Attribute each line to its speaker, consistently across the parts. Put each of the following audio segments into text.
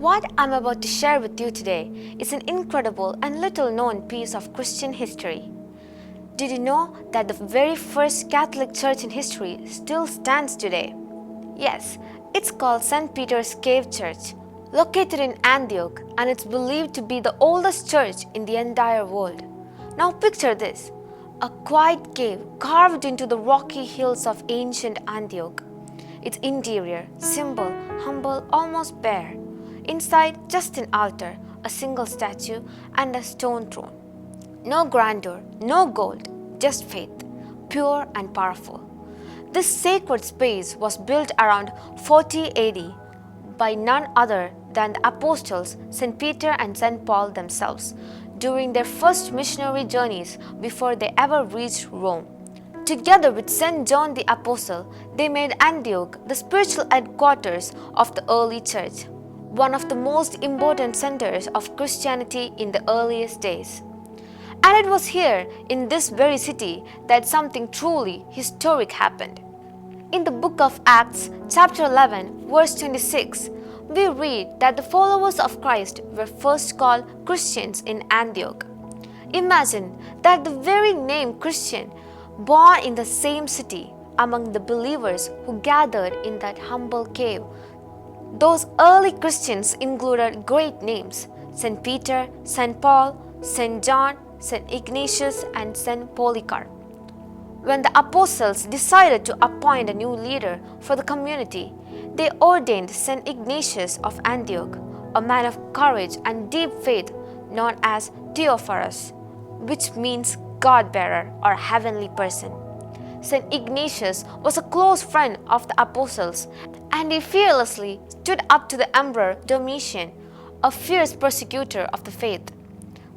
Speaker 1: What I'm about to share with you today is an incredible and little known piece of Christian history. Did you know that the very first Catholic church in history still stands today? Yes, it's called St. Peter's Cave Church, located in Antioch, and it's believed to be the oldest church in the entire world. Now picture this, a quiet cave carved into the rocky hills of ancient Antioch. Its interior, simple, humble, almost bare. Inside, just an altar, a single statue, and a stone throne. No grandeur, no gold, just faith, pure and powerful. This sacred space was built around 40 AD by none other than the apostles St. Peter and St. Paul themselves during their first missionary journeys before they ever reached Rome. Together with St. John the Apostle, they made Antioch the spiritual headquarters of the early church, one of the most important centers of Christianity in the earliest days. And it was here, in this very city, that something truly historic happened. In the book of Acts, chapter 11, verse 26, we read that the followers of Christ were first called Christians in Antioch. Imagine that the very name Christian, born in the same city among the believers who gathered in that humble cave. Those early Christians included great names: St. Peter, St. Paul, St. John, St. Ignatius, and St. Polycarp. When the apostles decided to appoint a new leader for the community, they ordained St. Ignatius of Antioch, a man of courage and deep faith known as Theophorus, which means God-bearer or heavenly person. St. Ignatius was a close friend of the apostles, and he fearlessly stood up to the Emperor Domitian, a fierce persecutor of the faith.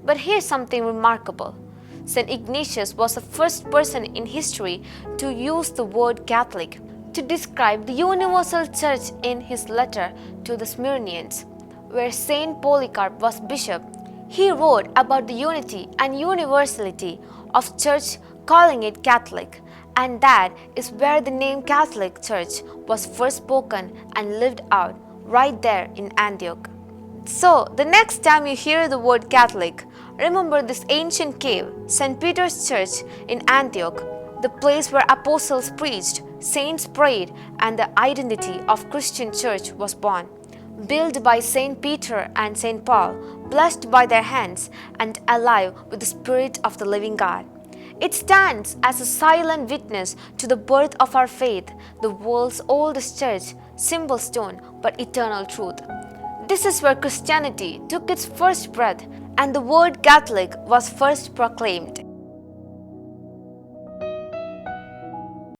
Speaker 1: But here's something remarkable. St. Ignatius was the first person in history to use the word Catholic to describe the universal church in his letter to the Smyrnians, where St. Polycarp was bishop. He wrote about the unity and universality of church, calling it Catholic, and that is where the name Catholic Church was first spoken and lived out, right there in Antioch. So, the next time you hear the word Catholic, remember this ancient cave, St. Peter's Church in Antioch, the place where apostles preached, saints prayed, and the identity of Christian church was born. Built by St. Peter and St. Paul, blessed by their hands, and alive with the Spirit of the living God. It stands as a silent witness to the birth of our faith, the world's oldest church, simple stone but eternal truth. This is where Christianity took its first breath and the word Catholic was first proclaimed.